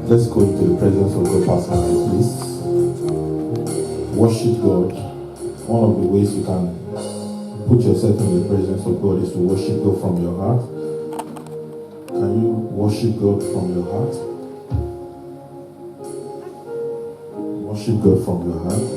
Let's go into the presence of God personally, please. Worship God. One of the ways you can put yourself in the presence of God is to worship God from your heart. Can you worship God from your heart? Worship God from your heart.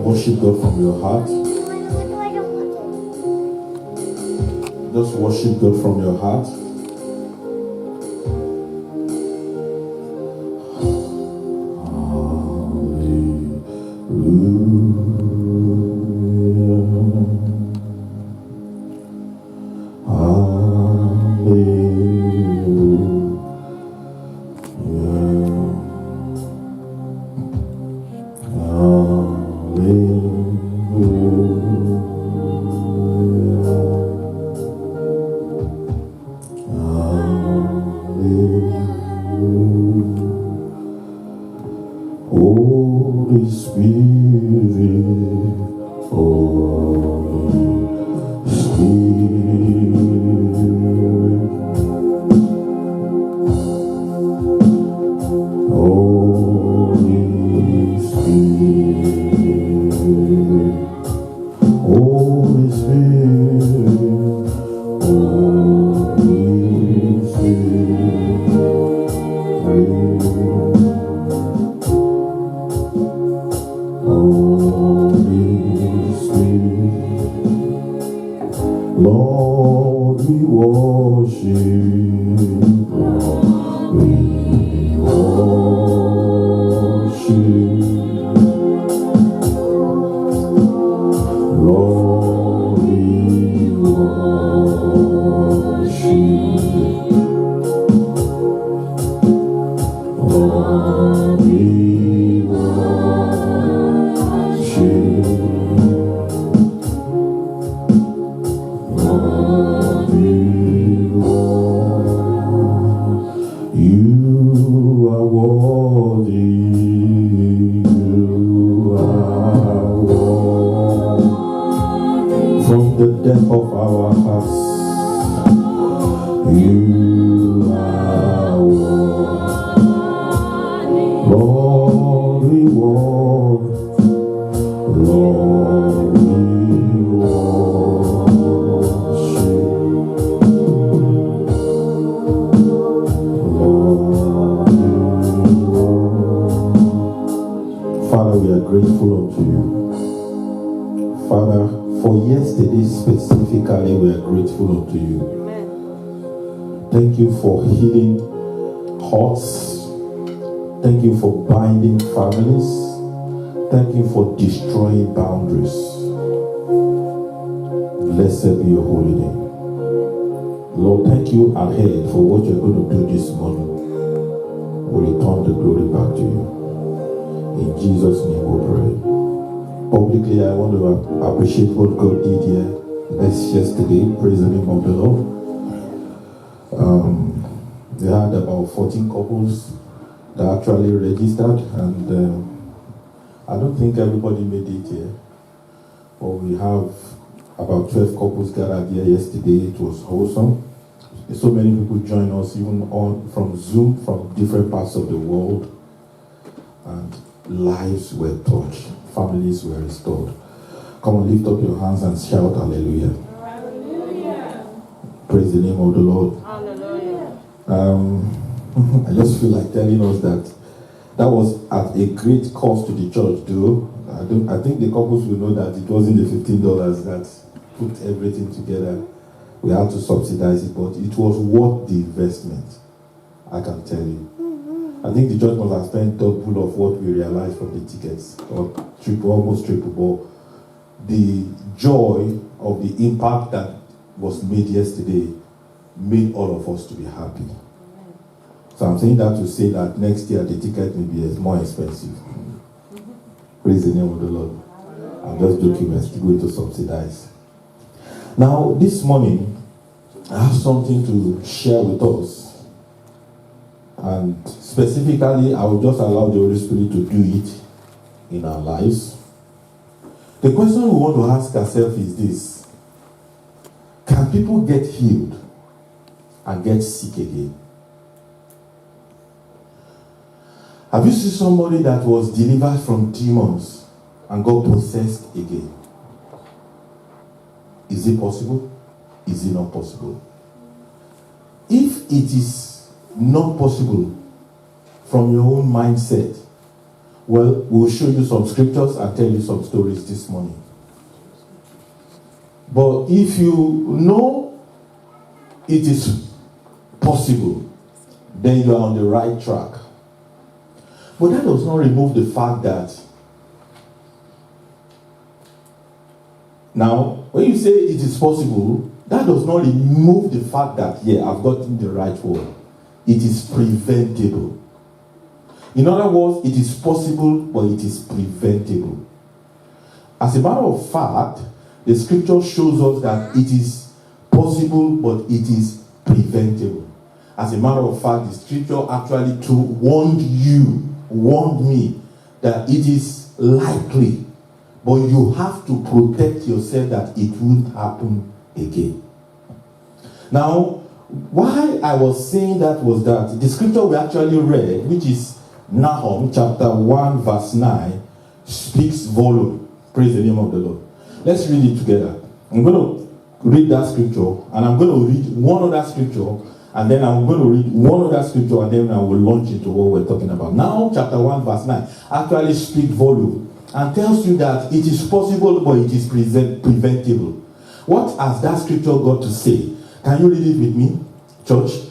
Worship God from your heart. Just worship God from your heart. Holy Spirit, Holy Spirit, Holy Spirit, Holy Spirit, Holy Spirit, Lord, we worship, Lord, we worship, Lord, we worship, Lord, we worship. You are worthy, you are worthy. From the depth of our hearts, you are worthy. Lord, we worship, Lord, we worship. Father, we are grateful unto you. Father, for yesterday specifically, we are grateful unto you. Amen. Thank you for healing hearts. Thank you for binding families. Thank you for destroying boundaries. Blessed be your holy name. Lord, thank you ahead for what you're going to do this morning. We return the glory back to you. In Jesus' name we pray. Publicly, I want to appreciate what God did here yesterday. Praise the name of the Lord. They had about 14 couples that actually registered, and I don't think everybody made it here. But we have about 12 couples gathered here yesterday. It was awesome. So many people joined us, even on from Zoom, from different parts of the world, and lives were touched, families were restored. Come on, lift up your hands and shout hallelujah. Hallelujah. Praise the name of the Lord. Hallelujah. I just feel like telling us that was at a great cost to the church, though. I think the couples will know that it wasn't the $15 that put everything together. We had to subsidize it, but it was worth the investment, I can tell you. I think the church must have spent double of what we realized from the tickets, or triple, almost triple. But the joy of the impact that was made yesterday made all of us to be happy. So I'm saying that to say that next year the ticket may be more expensive. Praise the name of the Lord. I'm just joking, we're still going to subsidize. Now, this morning, I have something to share with us. And Specifically, I will just allow the Holy Spirit to do it in our lives. The question we want to ask ourselves is this: can people get healed and get sick again? Have you seen somebody that was delivered from demons and got possessed again? Is it possible? Is it not possible? If it is not possible from your own mindset, well, we'll show you some scriptures and tell you some stories this morning. But if you know it is possible, then you are on the right track. But that does not remove the fact that now, when you say it is possible, that does not remove the fact that, yeah, I've gotten the right word. It is preventable. In other words, it is possible, but it is preventable. As a matter of fact, the scripture shows us that it is possible, but it is preventable. As a matter of fact, the scripture actually warned me that it is likely, but you have to protect yourself that it won't happen again. Now, why I was saying that was that the scripture we actually read, which is Nahum chapter 1 verse 9, speaks volume. Praise the name of the Lord. Let's read it together. I'm going to read that scripture, and I'm going to read one other scripture, and then I'm going to read one other scripture, and then I will launch into what we're talking about. Now, chapter 1, verse 9 actually speaks volume and tells you that it is possible, but it is preventable. What has that scripture got to say? Can you read it with me, church?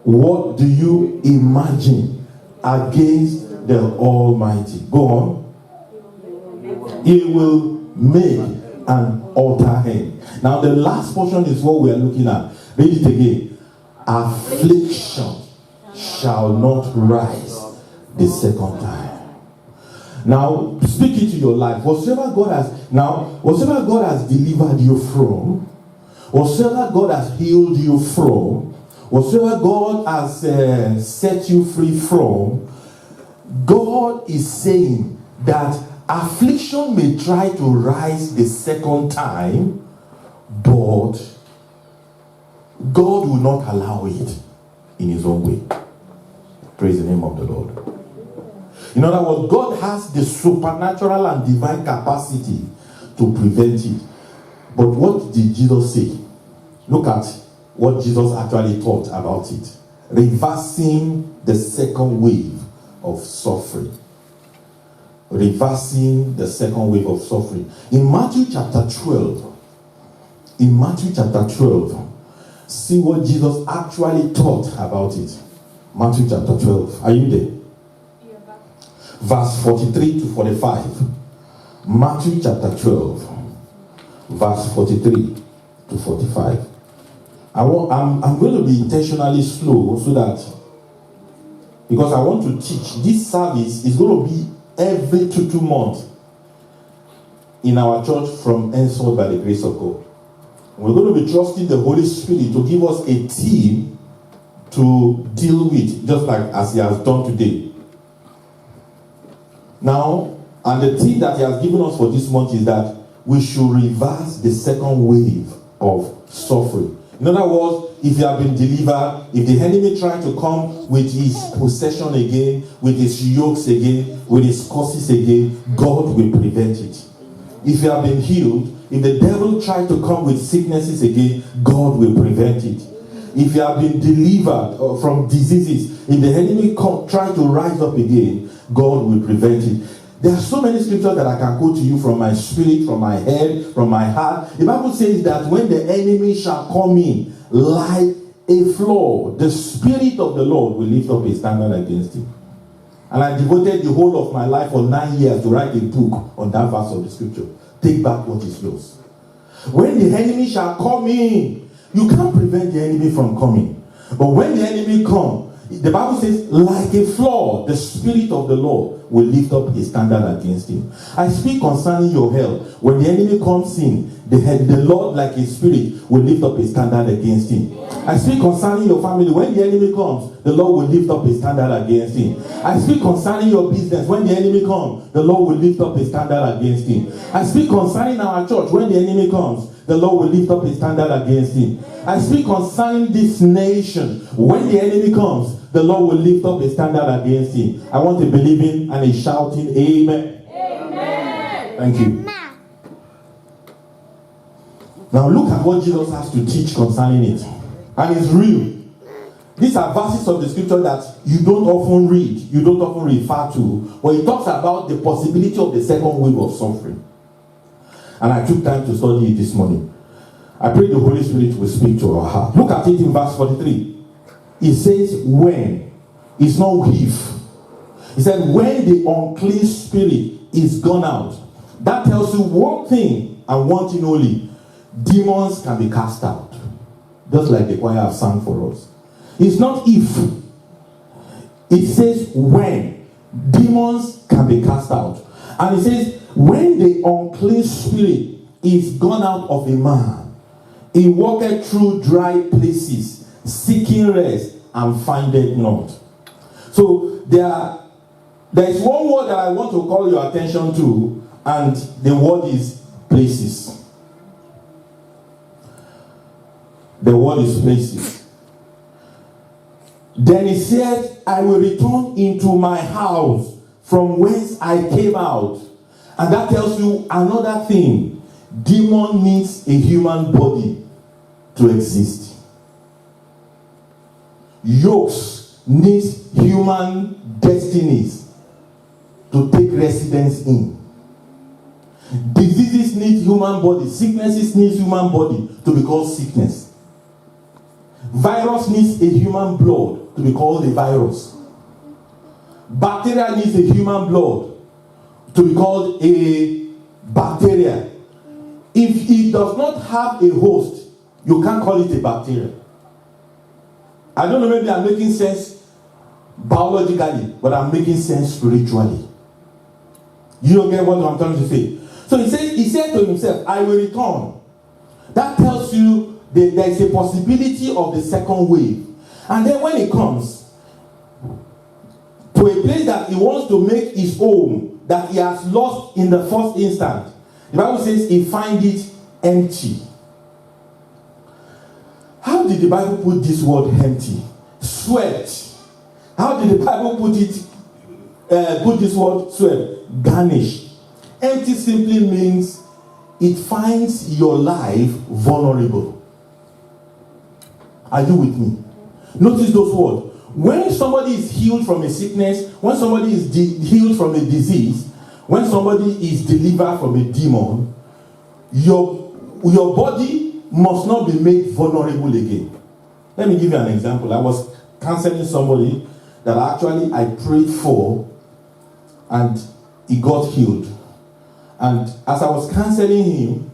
What do you imagine against the Almighty? Go on. He will make an altar end. Now, the last portion is what we are looking at. Read it again. Affliction shall not rise the second time. Now, speak it to your life. Whatsoever God has delivered you from, whatsoever God has healed you from, whatsoever God has set you free from, God is saying that affliction may try to rise the second time, but God will not allow it in his own way. Praise the name of the Lord. In other words, God has the supernatural and divine capacity to prevent it. But what did Jesus say? Look at what Jesus actually taught about it. Reversing the second wave of suffering. Reversing the second wave of suffering. In Matthew chapter 12, see what Jesus actually taught about it. Matthew chapter 12. Are you there? Verse 43 to 45. Matthew chapter 12, verse 43 to 45. I'm going to be intentionally slow so that, because I want to teach. This service is going to be every 2 months in our church from henceforth by the grace of God. We're going to be trusting the Holy Spirit to give us a team to deal with, just like as he has done today. Now, and the thing that he has given us for this month is that we should reverse the second wave of suffering. In other words, if you have been delivered, if the enemy tries to come with his possession again, with his yokes again, with his curses again, God will prevent it. If you have been healed, if the devil tries to come with sicknesses again, God will prevent it. If you have been delivered from diseases, if the enemy tries to rise up again, God will prevent it. There are so many scriptures that I can quote to you from my spirit, from my head, from my heart. The Bible says that when the enemy shall come in like a flood, the Spirit of the Lord will lift up a standard against him. And I devoted the whole of my life for 9 years to write a book on that verse of the scripture. Take back what is yours. When the enemy shall come in, you can't prevent the enemy from coming. But when the enemy comes, The Bible says, like a flood, the Spirit of the Lord will lift up a standard against him. I speak concerning your health. When the enemy comes in, the Lord, like a spirit, will lift up a standard against him. I speak concerning your family. When the enemy comes, the Lord will lift up a standard against him. I speak concerning your business. When the enemy comes, the Lord will lift up a standard against him. I speak concerning our church. When the enemy comes, the Lord will lift up a standard against him. I speak concerning this nation. When the enemy comes, the Lord will lift up a standard against him. I want to believe him and he's shouting, Amen. Amen. Thank you. Now look at what Jesus has to teach concerning it. And it's real. These are verses of the scripture that you don't often read, you don't often refer to, but it talks about the possibility of the second wave of suffering. And I took time to study it this morning. I pray the Holy Spirit will speak to our heart. Look at it in verse 43. It says, when. It's not if. It said, when the unclean spirit is gone out. That tells you one thing and one thing only. Demons can be cast out. Just like the choir have sang for us. It's not if. It says when. Demons can be cast out. And it says, when the unclean spirit is gone out of a man, he walketh through dry places, seeking rest, and findeth not. So there is one word that I want to call your attention to, and the word is places. The word is places. Then he said, I will return into my house from whence I came out. And that tells you another thing. Demon needs a human body to exist. Yokes needs human destinies to take residence in. Diseases need human body. Sicknesses need human body to be called sickness. Virus needs a human blood to be called a virus. Bacteria needs a human blood to be called a bacteria. If it does not have a host, you can't call it a bacteria. I don't know, maybe I'm making sense biologically, but I'm making sense spiritually. You don't get what I'm trying to say. So he said to himself, I will return. That tells you that there is a possibility of the second wave. And then when it comes to a place that he wants to make his home, that he has lost in the first instant, the Bible says he finds it empty. How did the Bible put this word empty? Swept. How did the Bible put this word swept? Garnish. Empty simply means it finds your life vulnerable. Are you with me? Notice those words. When somebody is healed from a sickness, when somebody is healed from a disease, when somebody is delivered from a demon, your body must not be made vulnerable again. Let me give you an example. I was counseling somebody that actually I prayed for and he got healed. And as I was counseling him,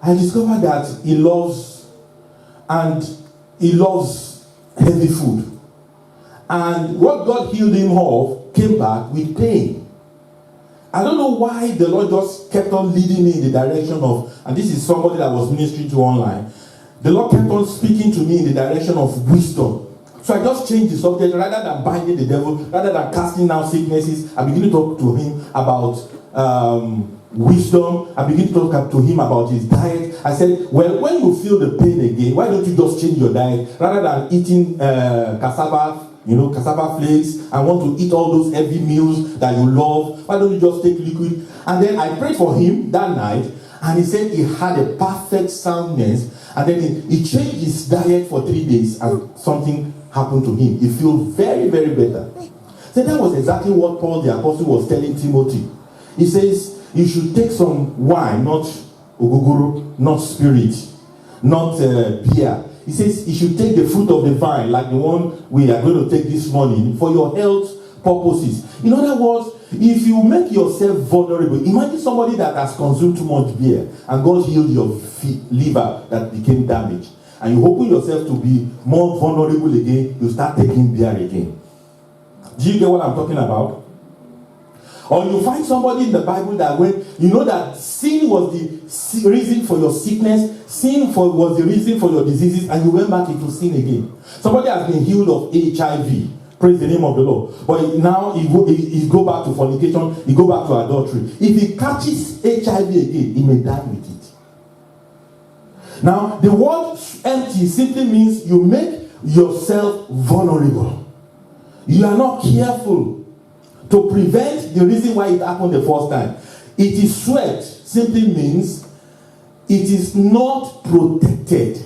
I discovered that he loves heavy food. And what God healed him of came back with pain. I don't know why the Lord just kept on leading me in the direction of, and this is somebody that was ministering to online, the Lord kept on speaking to me in the direction of wisdom. So I just changed the subject. Rather than binding the devil, rather than casting out sicknesses, I began to talk to him about wisdom. I began to talk to him about his diet. I said, well, when you feel the pain again, why don't you just change your diet? Rather than eating cassava flakes, I want to eat all those heavy meals that you love. Why don't you just take liquid? And then I prayed for him that night, and he said he had a perfect soundness. And then he changed his diet for 3 days, and something happened to him. He feels very, very better. So that was exactly what Paul the Apostle was telling Timothy. He says, you should take some wine, not ogogoro, not spirit, not beer. He says you should take the fruit of the vine, like the one we are going to take this morning, for your health purposes. In other words, if you make yourself vulnerable, imagine somebody that has consumed too much beer and God healed your liver that became damaged. and you open yourself to be more vulnerable again, you start taking beer again. Do you get what I'm talking about? Or you find somebody in the Bible that when you know that sin was the reason for your sickness, was the reason for your diseases, and you went back into sin again. Somebody has been healed of HIV. Praise the name of the Lord. But now he go back to fornication, he go back to adultery. If he catches HIV again, he may die with it. Now, the word empty simply means you make yourself vulnerable. You are not careful to prevent the reason why it happened the first time. It is swept simply means it is not protected.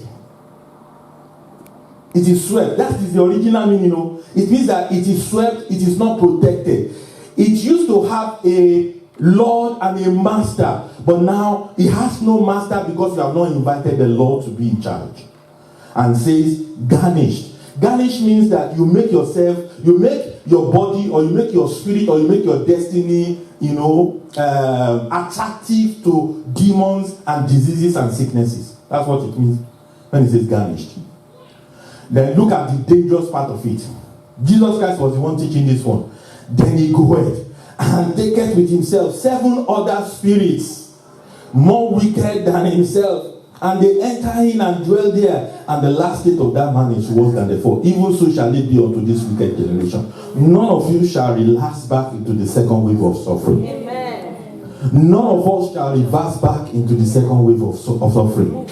It is swept. That is the original meaning, It means that it is swept, it is not protected. It used to have a Lord and a master, but now it has no master because you have not invited the Lord to be in charge. And says garnished. Garnished means that you make your body, or you make your spirit, or you make your destiny, attractive to demons and diseases and sicknesses. That's what it means when it says garnished. Then look at the dangerous part of it. Jesus Christ was the one teaching this one. Then he goeth and taketh with himself 7 other spirits more wicked than himself, and they enter in and dwell there, and the last state of that man is worse than the first. Even so shall it be unto this wicked generation. None of you shall relapse back into the second wave of suffering. Amen. None of us shall reverse back into the second wave of suffering.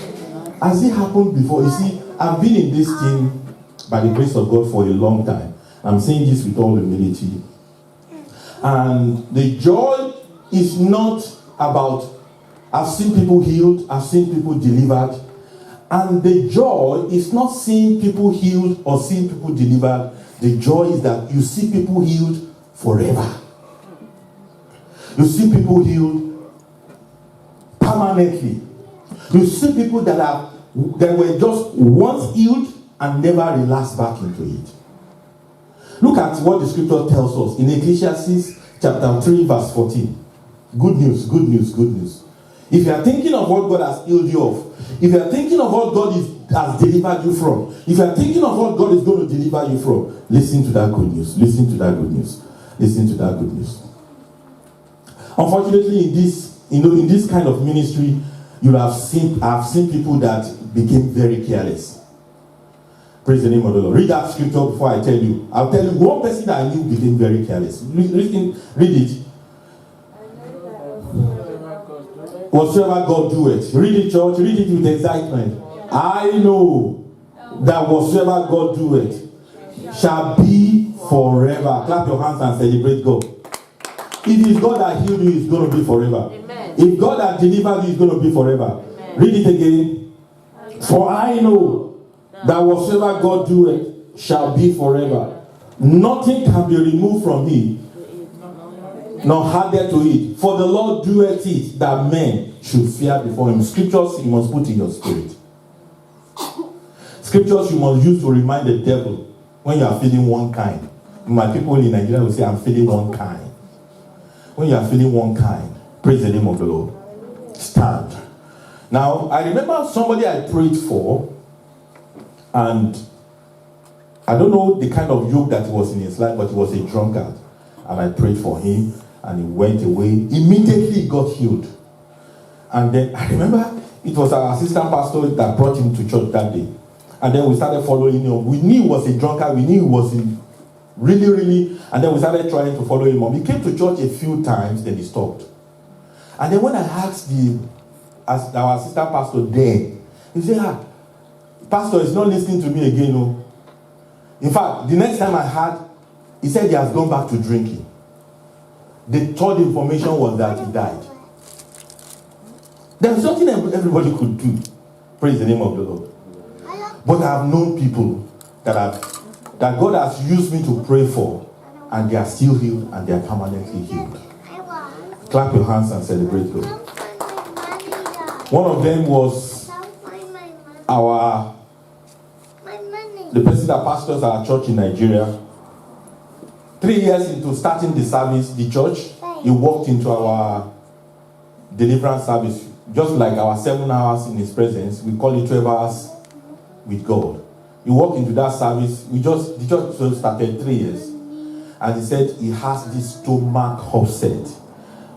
As it happened before, you see, I've been in this thing by the grace of God for a long time. I'm saying this with all humility. And the joy is not about, I've seen people healed, I've seen people delivered. And the joy is not seeing people healed or seeing people delivered. The joy is that you see people healed forever. You see people healed permanently. You see people that were just once healed and never relapsed back into it. Look at what the scripture tells us in Ecclesiastes chapter 3 verse 14. Good news, good news, good news. If you are thinking of what God has healed you of, if you are thinking of what God has delivered you from, if you are thinking of what God is going to deliver you from, listen to that good news. Listen to that good news. Listen to that good news. Unfortunately, in this kind of ministry, I've seen people that became very careless. Praise the name of the Lord. Read that scripture before I tell you. I'll tell you one person that I knew became very careless. Read it. Whatsoever God doeth. Read it, church. Read it with excitement. I know that whatsoever God doeth shall be forever. Clap your hands and celebrate God. If it's God that healed you, it's going to be forever. Amen. If God that delivered you, it's going to be forever. Amen. Read it again. For I know that whatsoever God doeth shall be forever. Nothing can be removed from him, nor added to it. For the Lord doeth it, that men should fear before him. Scriptures you must put in your spirit. Scriptures you must use to remind the devil when you are feeling one kind. My people in Nigeria will say, I'm feeling one kind. When you are feeling one kind, praise the name of the Lord. Stand. Now, I remember somebody I prayed for, and I don't know the kind of yoke that was in his life, but he was a drunkard. And I prayed for him, and he went away. Immediately he got healed. And then I remember it was our assistant pastor that brought him to church that day. And then we started following him. We knew he was a drunkard. We knew he was really. And then we started trying to follow him. He came to church a few times, then he stopped. And then when I asked our assistant pastor there, he said, Pastor is not listening to me again. No. In fact, the next time I heard, he said he has gone back to drinking. The third information was that he died. There's something everybody could do. Praise the name of the Lord. But I've known people that God has used me to pray for, and they are still healed and they are permanently healed. Clap your hands and celebrate God. One of them was the person that pastors our church in Nigeria. 3 years into starting the service, the church, he walked into our deliverance service, just like our 7 hours in his presence. We call it 12 hours with God. He walked into that service. The church started 3 years. And he said he has this stomach upset.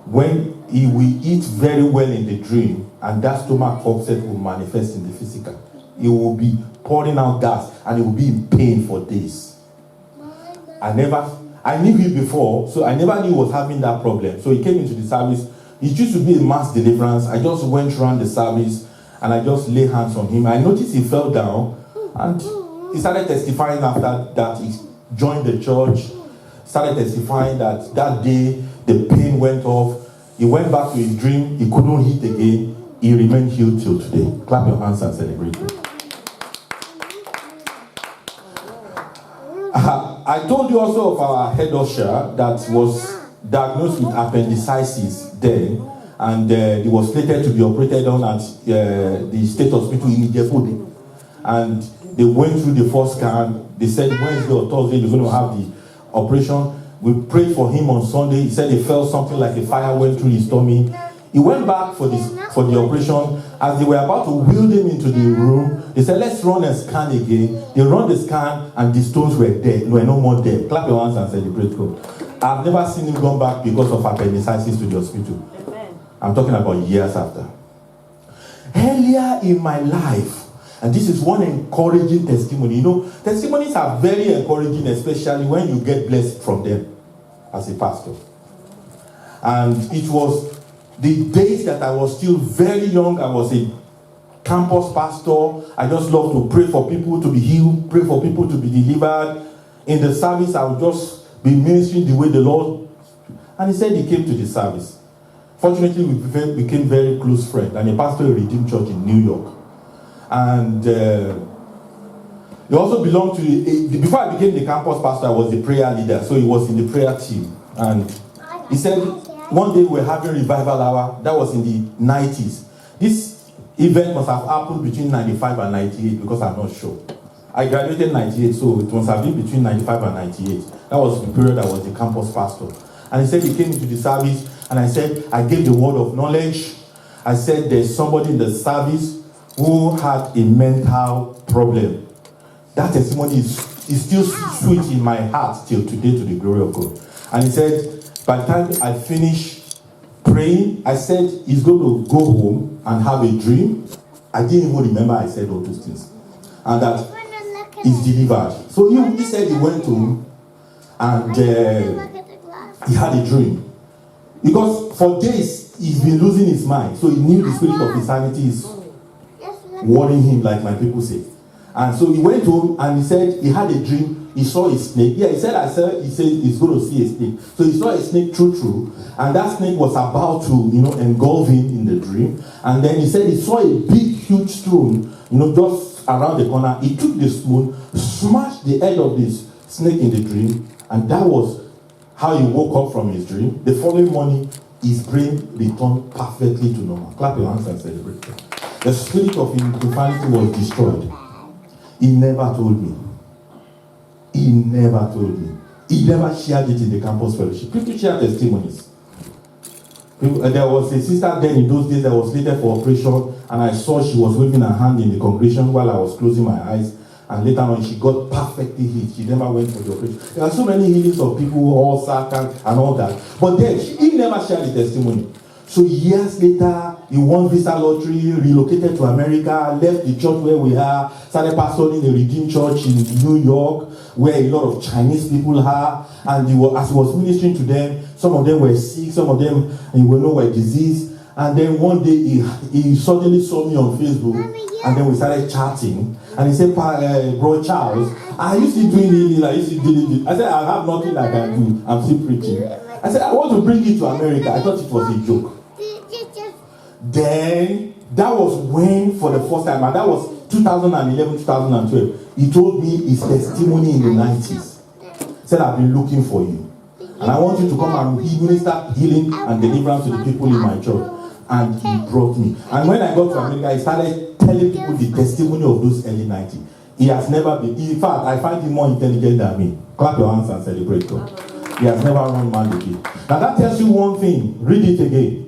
When he will eat very well in the dream, and that stomach upset will manifest in the physical. He will be pouring out gas, and he will be in pain for days. I knew him before, so I never knew he was having that problem. So he came into the service. It used to be a mass deliverance. I just went around the service, and I just lay hands on him. I noticed he fell down, and he started testifying after that. He joined the church, started testifying that day the pain went off. He went back to his dream. He couldn't eat again. He remained healed till today. Clap your hands and celebrate him. I told you also of our head usher that was diagnosed with appendicitis then, and he was slated to be operated on at the state hospital in Ijebu. And they went through the first scan. They said Wednesday or Thursday they're going to have the operation. We prayed for him on Sunday. He said he felt something like a fire went through his tummy. He went back for the operation. As they were about to wheel him into the room, they said, let's run a scan again. They run the scan, and the stones were dead. Were no more dead. Clap your hands and celebrate God. I've never seen him come back because of appendicitis to the hospital. Amen. I'm talking about years after. Earlier in my life, and this is one encouraging testimony. You know, testimonies are very encouraging, especially when you get blessed from them as a pastor. And it was the days that I was still very young. I was a campus pastor. I just loved to pray for people to be healed, pray for people to be delivered. In the service, I would just be ministering the way the Lord. And he said he came to the service. Fortunately, we became very close friends. And he pastored a Redeemed Church in New York. And he also belonged to, before I became the campus pastor, I was the prayer leader. So he was in the prayer team. And he said, one day we were having revival hour. That was in the 90s. This event must have happened between 95 and 98 because I'm not sure. I graduated in 98, so it must have been between 95 and 98. That was the period I was the campus pastor. And he said he came into the service, and I said, I gave the word of knowledge. I said, there's somebody in the service who had a mental problem. That testimony is still sweet in my heart till today, to the glory of God. And he said, by the time I finished praying, I said he's going to go home and have a dream. I didn't even remember I said all those things. And that he's delivered. So he said he went home and he had a dream. Because for days he's been losing his mind. So he knew the spirit of insanity is worrying him, like my people say. And so he went home and he said he had a dream. He saw a snake. Yeah, he said he's going to see a snake. So he saw a snake true. And that snake was about to, engulf him in the dream. And then he said he saw a big, huge stone, just around the corner. He took the spoon, smashed the head of this snake in the dream. And that was how he woke up from his dream. The following morning, his brain returned perfectly to normal. Clap your hands and celebrate. The spirit of insanity was destroyed. He never told me. He never told me. He never shared it in the campus fellowship. People share testimonies. There was a sister then in those days that was slated for operation, and I saw she was waving her hand in the congregation while I was closing my eyes. And later on, she got perfectly healed. She never went for the operation. There are so many healings of people, all sarcasm and all that. But then, he never shared the testimony. So years later, he won visa lottery, relocated to America, left the church where we are, started pastoring a Redeemed Church in New York, where a lot of Chinese people are. And as he was ministering to them, some of them were sick, some of them were diseased. And then one day, he suddenly saw me on Facebook, and then we started chatting. And he said, Bro Charles, I used to do it, I used to do it. I said, I have nothing I can do. I'm still preaching. I said, I want to bring you to America. I thought it was a joke. Then, that was when, for the first time, and that was 2011, 2012, he told me his testimony in the 90s. He said, I've been looking for you. And I want you to come and minister healing and deliverance to the people in my church. And he brought me. And when I got to America, he started telling people the testimony of those early 90s. He has never been, in fact, I find him more intelligent than me. Clap your hands and celebrate God. He has never run mad again. Now that tells you one thing. Read it again.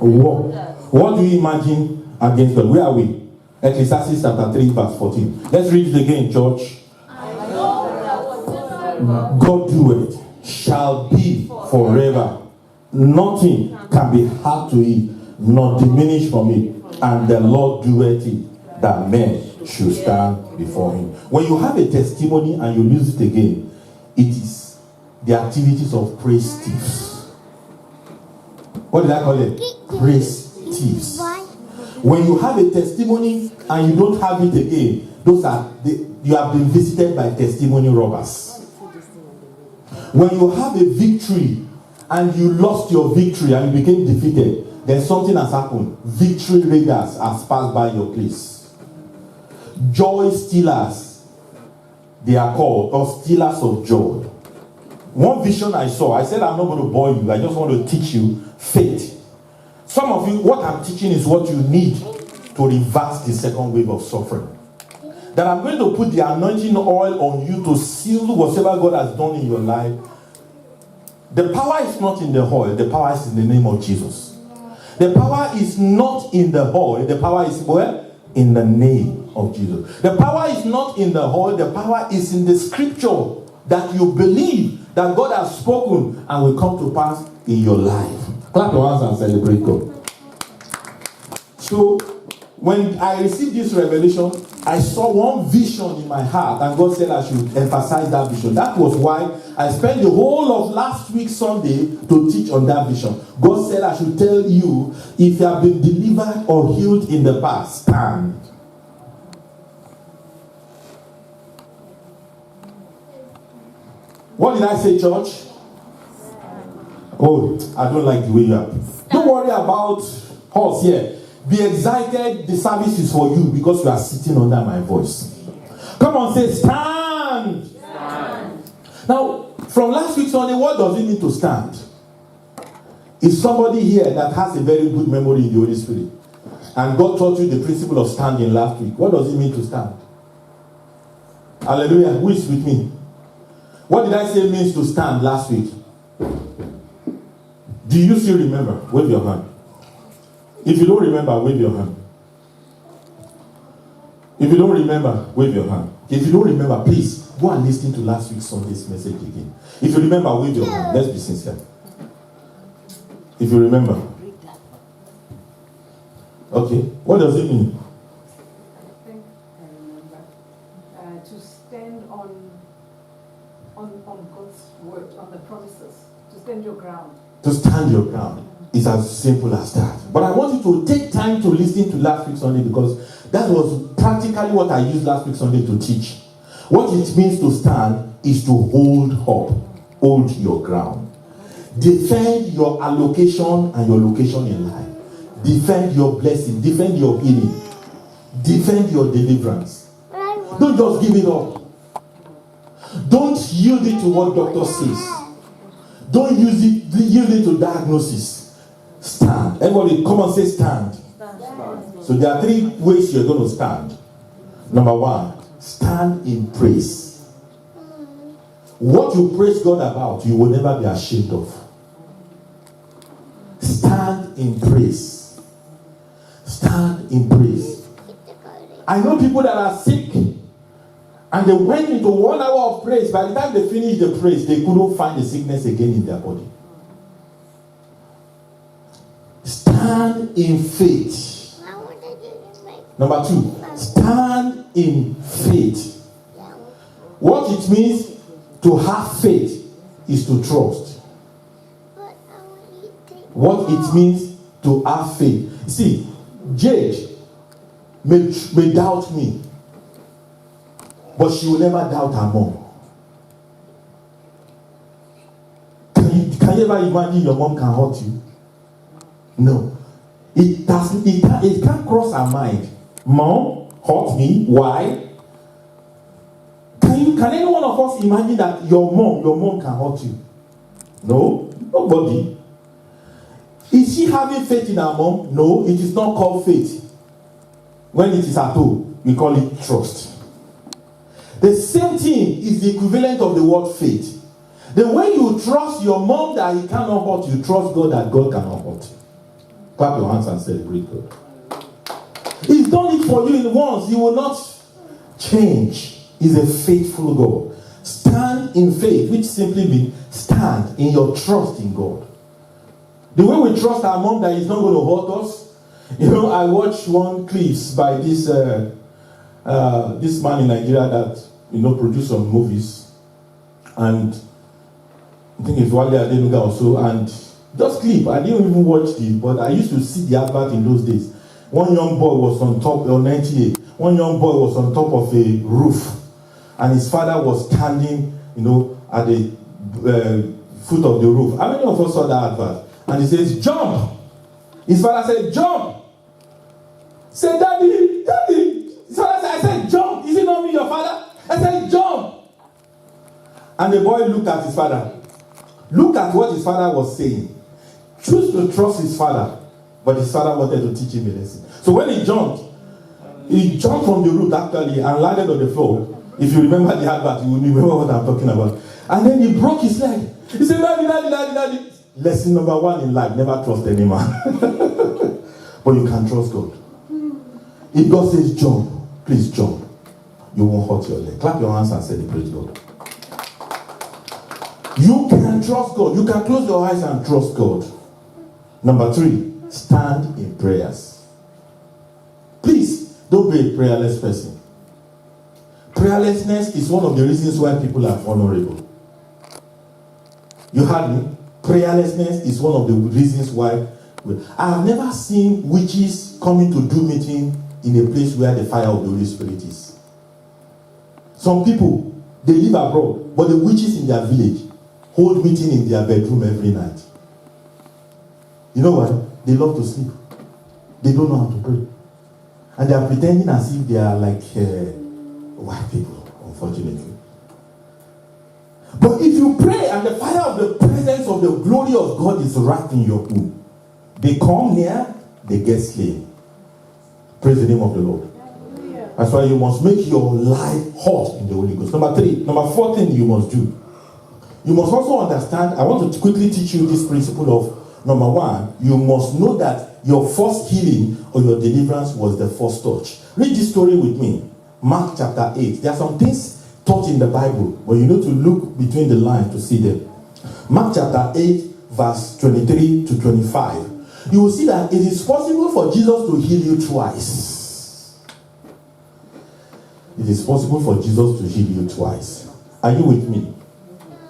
What do you imagine against God? Where are we? Ecclesiastes chapter 3, verse 14. Let's read it again, church. I know that whatever God doeth shall be forever. Nothing can be added to it, nor diminished from it. And the Lord doeth it, that men should stand before him. When you have a testimony and you use it again, it is the activities of praise thieves. What did I call it? Praise thieves. When you have a testimony and you don't have it again, you have been visited by testimony robbers. When you have a victory and you lost your victory and you became defeated, then something has happened. Victory raiders has passed by your place. Joy stealers, they are called, or stealers of joy. One vision I saw, I said I'm not going to bore you, I just want to teach you faith. Some of you, what I'm teaching is what you need to reverse the second wave of suffering. That I'm going to put the anointing oil on you to seal whatever God has done in your life. The power is not in the oil, the power is in the name of Jesus. The power is not in the oil, the power is where? In the name of Jesus. The power is not in the oil, the power is in the scripture that you believe that God has spoken and will come to pass in your life. Clap your hands and celebrate God. So, when I received this revelation, I saw one vision in my heart, and God said I should emphasize that vision. That was why I spent the whole of last week Sunday to teach on that vision. God said I should tell you, if you have been delivered or healed in the past, stand. What did I say, church? Oh, I don't like the way you are. Don't worry about us here. Be excited. The service is for you because you are sitting under my voice. Come on, say stand. Stand. Now, from last week Sunday, what does it mean to stand? Is somebody here that has a very good memory in the Holy Spirit? And God taught you the principle of standing last week. What does it mean to stand? Hallelujah. Who is with me? What did I say means to stand last week? Do you still remember? Wave your hand. If you don't remember, wave your hand. If you don't remember, wave your hand. If you don't remember, please go and listen to last week's Sunday's message again. If you remember, wave your hand. Let's be sincere. If you remember. Okay. What does it mean? I think I remember. To stand on God's word, on the promises. To stand your ground. To stand your ground. It's as simple as that. But I want you to take time to listen to last week's Sunday because that was practically what I used last week Sunday to teach. What it means to stand is to hold up. Hold your ground. Defend your allocation and your location in life. Defend your blessing. Defend your healing. Defend your deliverance. Don't just give it up. Don't yield it to what doctor says. Don't yield it to diagnosis. Stand. Everybody, come and say stand. Stand. So there are 3 ways you're going to stand. Number 1, stand in praise. What you praise God about, you will never be ashamed of. Stand in praise. Stand in praise. I know people that are sick and they went into 1 hour of praise. By the time they finished the praise, they couldn't find the sickness again in their body. Stand in faith. Number 2, stand in faith. What it means to have faith is to trust. What it means to have faith. See, Jade may doubt me, but she will never doubt her mom. Can you ever imagine your mom can hurt you? No. It can't cross her mind. Mom hurt me. Why? Can any one of us imagine that your mom can hurt you? No, nobody. Is she having faith in her mom? No, it is not called faith. When it is at home, we call it trust. The same thing is the equivalent of the word faith. The way you trust your mom that he cannot hurt you, trust God that God cannot hurt you. Clap your hands and celebrate God. It's He's done it for you in once. He will not change. He's a faithful God. Stand in faith, which simply means stand in your trust in God. The way we trust our mom that he's not going to hurt us. You know, I watched one clips by this man in Nigeria that, you know, produced some movies. And I think it's Wale Adenuga also. And just clip, I didn't even watch it, but I used to see the advert in those days. One young boy was on top, on NTA, one young boy was on top of a roof. And his father was standing, you know, at the foot of the roof. How many of us saw that advert? And he says, jump! His father said, jump! Say, daddy, daddy. His father said, I said, jump! Is it not me, your father? I said, jump! And the boy looked at his father. Look at what his father was saying. Choose to trust his father. But his father wanted to teach him a lesson. So when he jumped from the roof actually and landed on the floor. If you remember the advert, you will remember what I'm talking about. And then he broke his leg. He said, daddy, daddy, daddy, daddy. Lesson number 1 in life, never trust any man. But you can trust God. If God says jump, please jump. You won't hurt your leg. Clap your hands and celebrate God. You can trust God. You can close your eyes and trust God. Number 3, stand in prayers. Please, don't be a prayerless person. Prayerlessness is one of the reasons why people are vulnerable. You heard me? Prayerlessness is one of the reasons why. I have never seen witches coming to do meeting in a place where the fire of the Holy Spirit is. Some people, they live abroad, but the witches in their village hold meeting in their bedroom every night. You know what? They love to sleep. They don't know how to pray. And they are pretending as if they are like white people, unfortunately. But if you pray and the fire of the presence of the glory of God is right in your home, they come near, they get slain. Praise the name of the Lord. That's why you must make your life hot in the Holy Ghost. Number 4 thing you must do. You must also understand, I want to quickly teach you this principle of, number 1, you must know that your first healing or your deliverance was the first touch. Read this story with me. Mark chapter 8. There are some things taught in the Bible, but you need to look between the lines to see them. Mark chapter 8, verse 23 to 25. You will see that it is possible for Jesus to heal you twice. It is possible for Jesus to heal you twice. Are you with me?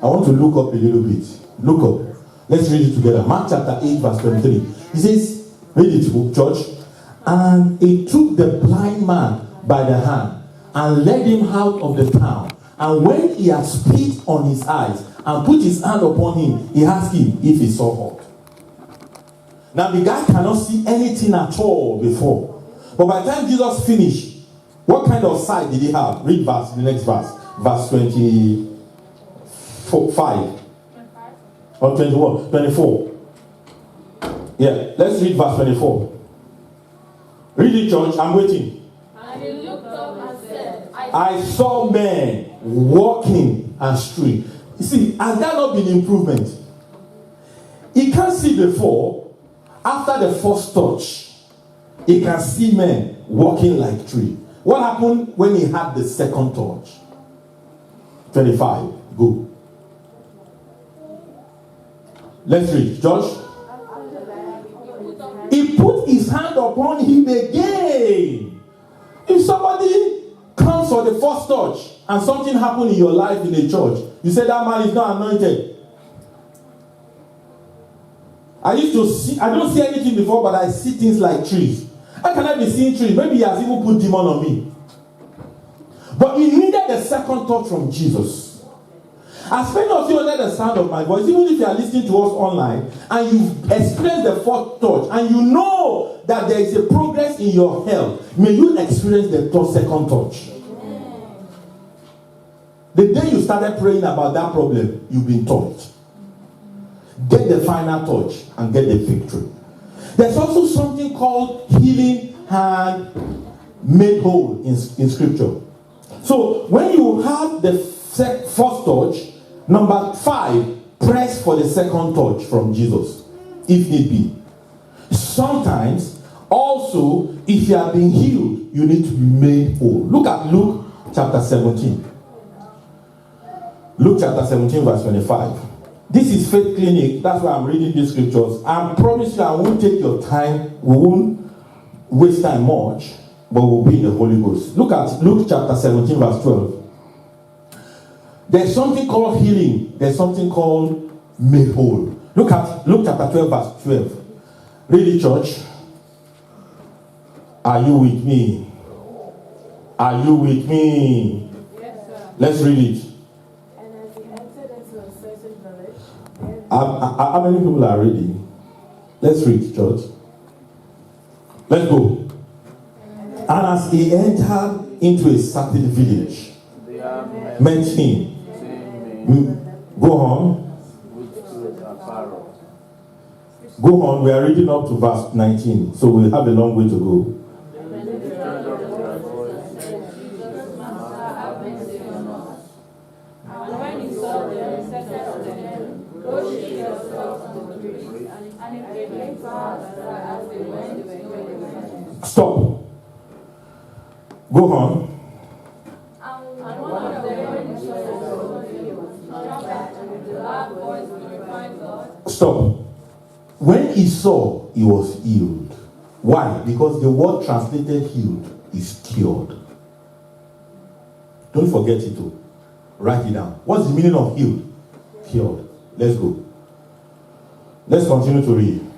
I want to look up a little bit. Look up. Let's read it together. Mark chapter 8, verse 23. He says, read it, church. And he took the blind man by the hand and led him out of the town. And when he had spit on his eyes and put his hand upon him, he asked him if he saw aught. Now the guy cannot see anything at all before. But by the time Jesus finished, what kind of sight did he have? Read the next verse. Verse 25. Or 21, 24. Yeah, let's read verse 24. Read it, church. I'm waiting. And he looked up and said, I saw men walking and street. You see, has there not been improvement? He can't see before. After the first touch, he can see men walking like tree. What happened when he had the second touch? 25. Go. Let's read. Josh. He put his hand upon him again. If somebody comes for the first touch and something happened in your life in a church, you say that man is not anointed. I don't see anything before, but I see things like trees. How can I be seeing trees? Maybe he has even put demon on me. But he needed the second touch from Jesus. As many of you under the sound of my voice, even if you are listening to us online, and you've experienced the fourth touch, and you know that there is a progress in your health, may you experience the second touch. The day you started praying about that problem, you've been touched. Get the final touch and get the victory. There's also something called healing and made whole in scripture. So when you have the first touch, number 5, press for the second touch from Jesus, if need be. Sometimes, all also, if you have been healed, you need to be made whole. Look at Luke chapter 17. Luke chapter 17, verse 25. This is Faith Clinic. That's why I'm reading these scriptures. I promise you, I won't take your time. We won't waste time much, but we'll be in the Holy Ghost. Look at Luke chapter 17, verse 12. There's something called healing. There's something called made whole. Look at Luke chapter 12, verse 12. Read it, church. Are you with me? Are you with me? Yes, sir. Let's read it. And as he entered into a certain village, there How many people are ready? Let's read, church. Let's go. And as he entered into a certain village, met him. Go on. Go on. We are reading up to verse 19, so we have a long way to go. and when he saw them, he said unto them, Go shew yourselves to the priest. And it came to pass that as they went, Stop. Go on. and one of them, when he saw them, turned back and with a loud voice glorified God. Stop. When he saw, he was healed. Why? Because the word translated healed is cured. Don't forget it too. Write it down. What's the meaning of healed? Cured. Let's go. Let's continue to read. And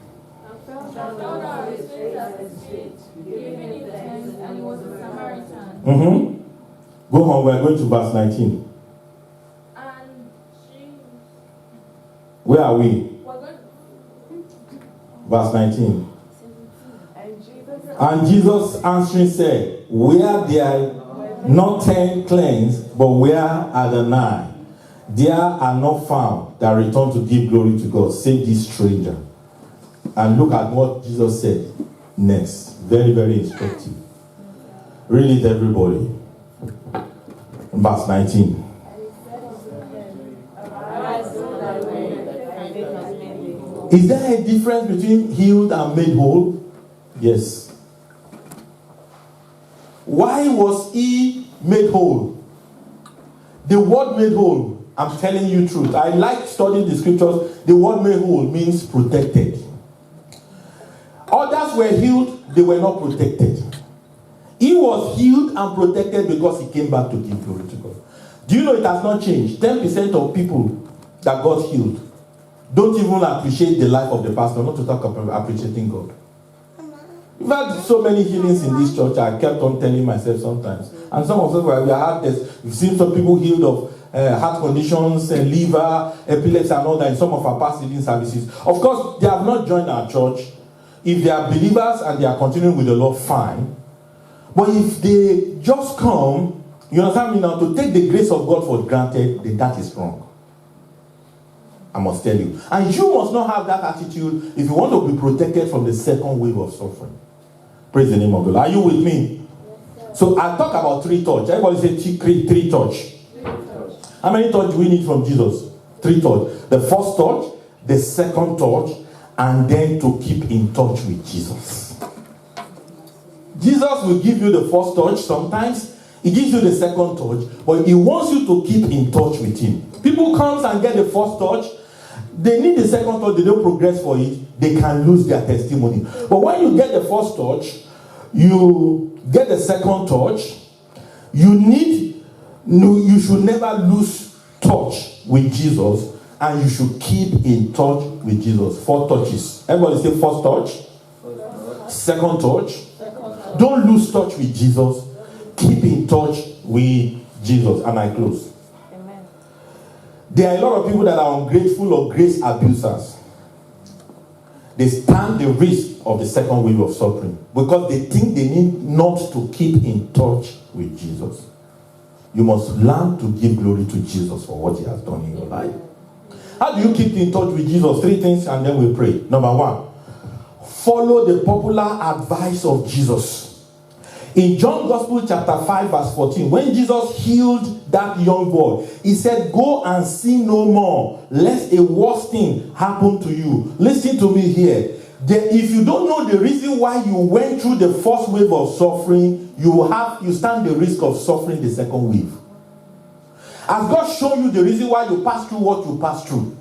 fell down at his face at his feet, giving him thanks, and he was a Samaritan. Go on, we're going to verse 19. And she Where are we? was going Verse 19. And Jesus And Jesus answering said, Where there are not 10 cleansed, but where are the 9? There are not found that return to give glory to God, save this stranger. And look at what Jesus said next. Very, very instructive. Read it, everybody. Verse 19. Is there a difference between healed and made whole? Yes. Why was he made whole? The word made whole, I'm telling you truth. I like studying the scriptures. The word made whole means protected. Others were healed, they were not protected. He was healed and protected because he came back to give glory to God. Do you know it has not changed? 10% of people that got healed don't even appreciate the life of the pastor, not to talk about appreciating God. We've had so many healings in this church, I kept on telling myself sometimes. And some of us, we have this, we've seen some people healed of heart conditions, liver, epilepsy and all that in some of our past healing services. Of course, they have not joined our church. If they are believers and they are continuing with the Lord, fine. But if they just come, you understand me now, to take the grace of God for granted, then that is wrong. I must tell you. And you must not have that attitude if you want to be protected from the second wave of suffering. Praise the name of the Lord. Are you with me? So I talk about 3 touch. Everybody say 3 touch. How many touch do we need from Jesus? 3 touch. The first touch, the second touch, and then to keep in touch with Jesus. Jesus will give you the first touch sometimes. He gives you the second touch, but he wants you to keep in touch with him. People come and get the first touch. They need the second touch, they don't progress for it, they can lose their testimony. But when you get the first touch, you get the second touch, you should never lose touch with Jesus, and you should keep in touch with Jesus. 4 touches. Everybody say first touch, second touch. Don't lose touch with Jesus. Keep in touch with Jesus. And I close. There are a lot of people that are ungrateful or grace abusers. They stand the risk of the second wave of suffering because they think they need not to keep in touch with Jesus. You must learn to give glory to Jesus for what he has done in your life. How do you keep in touch with Jesus? 3 things and then we pray. Number 1, follow the popular advice of Jesus. In John Gospel chapter 5 verse 14, when Jesus healed that young boy, he said, go and sin no more, lest a worse thing happen to you. Listen to me here. If you don't know the reason why you went through the first wave of suffering, you stand the risk of suffering the second wave. Has God shown you the reason why you pass through what you pass through?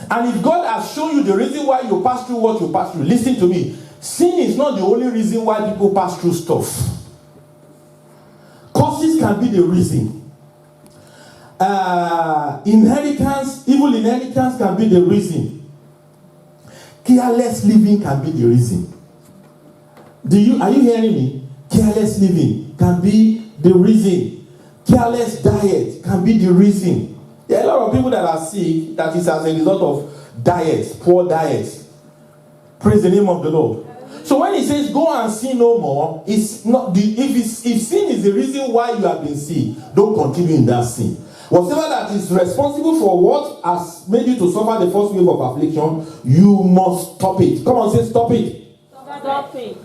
And if God has shown you the reason why you pass through what you pass through, listen to me. Sin is not the only reason why people pass through stuff. Causes can be the reason. Evil inheritance can be the reason. Careless living can be the reason. Are you hearing me? Careless living can be the reason. Careless diet can be the reason. There are a lot of people that are sick that is as a result of diets, poor diets. Praise the name of the Lord. So when he says go and sin no more, it's not if sin is the reason why you have been sick, don't continue in that sin. Whatever that is responsible for what has made you to suffer the first wave of affliction, you must stop it. Come on, say stop it. Stop it.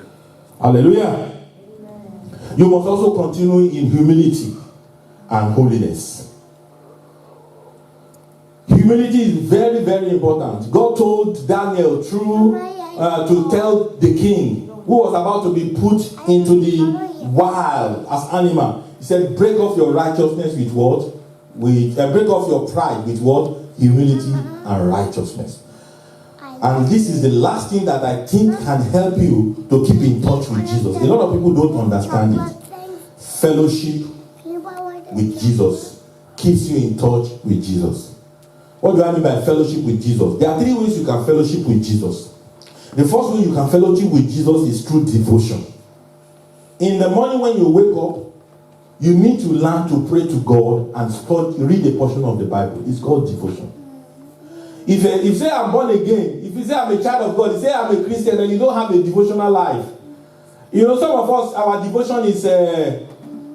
Hallelujah. Amen. You must also continue in humility and holiness. Humility is very, very important. God told Daniel to tell the king who was about to be put into the wild as animal. He said, break off your righteousness with what? Break off your pride with what? Humility and righteousness. And this is the last thing that I think can help you to keep in touch with Jesus. A lot of people don't understand it. Fellowship with Jesus keeps you in touch with Jesus. What do I mean by fellowship with Jesus? There are three ways you can fellowship with Jesus. The first way you can fellowship with Jesus is through devotion. In the morning when you wake up, you need to learn to pray to God and read a portion of the Bible. It's called devotion. If you say I'm born again, if you say I'm a child of God, if you say I'm a Christian, and you don't have a devotional life. You know, some of us, our devotion is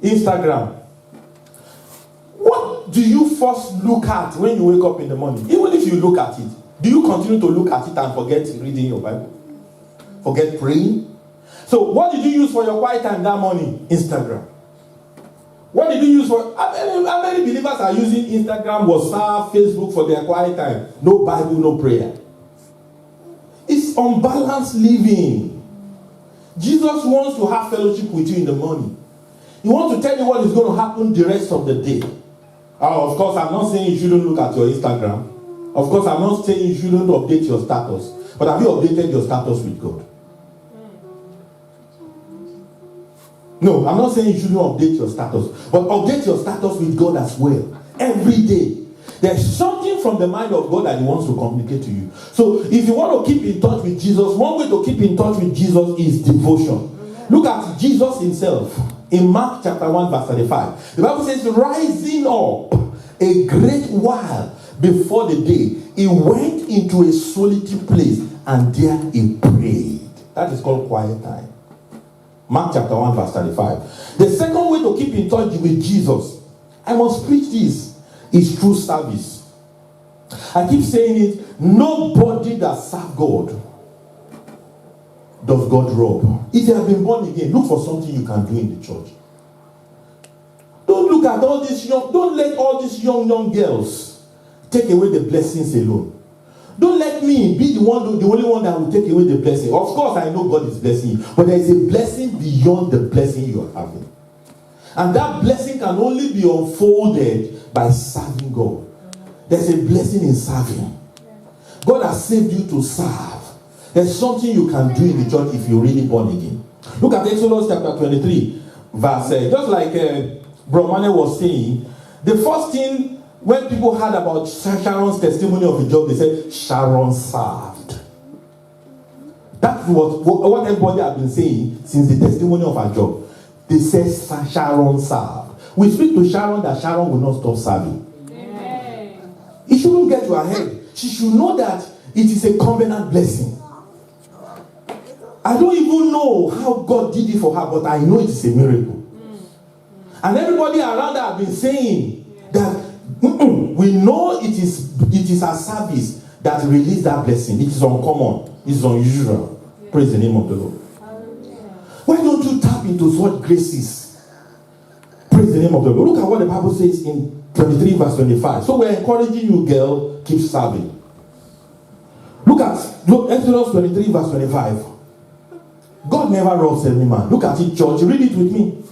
Instagram. What do you first look at when you wake up in the morning? Even if you look at it, do you continue to look at it and forget reading your Bible? Forget praying? So what did you use for your quiet time that morning? Instagram. What did you use for? How many believers are using Instagram, WhatsApp, Facebook for their quiet time? No Bible, no prayer. It's unbalanced living. Jesus wants to have fellowship with you in the morning. He wants to tell you what is going to happen the rest of the day. Of course, I'm not saying you shouldn't look at your Instagram. Of course, I'm not saying you shouldn't update your status. But have you updated your status with God? No, I'm not saying you shouldn't update your status. But update your status with God as well. Every day. There's something from the mind of God that He wants to communicate to you. So, if you want to keep in touch with Jesus, one way to keep in touch with Jesus is devotion. Look at Jesus Himself. In Mark chapter 1 verse 35. The Bible says, rising up a great while before the day, He went into a solitary place and there He prayed. That is called quiet time. Mark chapter 1 verse 35. The second way to keep in touch with Jesus, I must preach this, is through service. I keep saying it, nobody that serves God does God rob. If you have been born again, look for something you can do in the church. Don't look at all these don't let all these young girls take away the blessings alone. Don't let me be the only one that will take away the blessing. Of course, I know God is blessing you, but there is a blessing beyond the blessing you are having. And that blessing can only be unfolded by serving God. There's a blessing in serving. God has saved you to serve. There's something you can do in the church if you're really born again. Look at Exodus chapter 23, verse, just like Brahmane was saying, the first thing when people heard about Sharon's testimony of the job, they said, Sharon served. That's what everybody has been saying since the testimony of her job. They said Sharon served. We speak to Sharon that Sharon will not stop serving. Amen. It shouldn't get to her head. She should know that it is a covenant blessing. I don't even know how God did it for her, but I know it is a miracle. And everybody around her have been saying that we know it is her service that released that blessing. It is uncommon. It is unusual. Praise the name of the Lord. Why don't you tap into such graces? Praise the name of the Lord. Look at what the Bible says in 23 verse 25. So we're encouraging you, girl, keep serving. Look Look at Exodus 23 verse 25. God never robs any man. Look at it, church. Read it with me.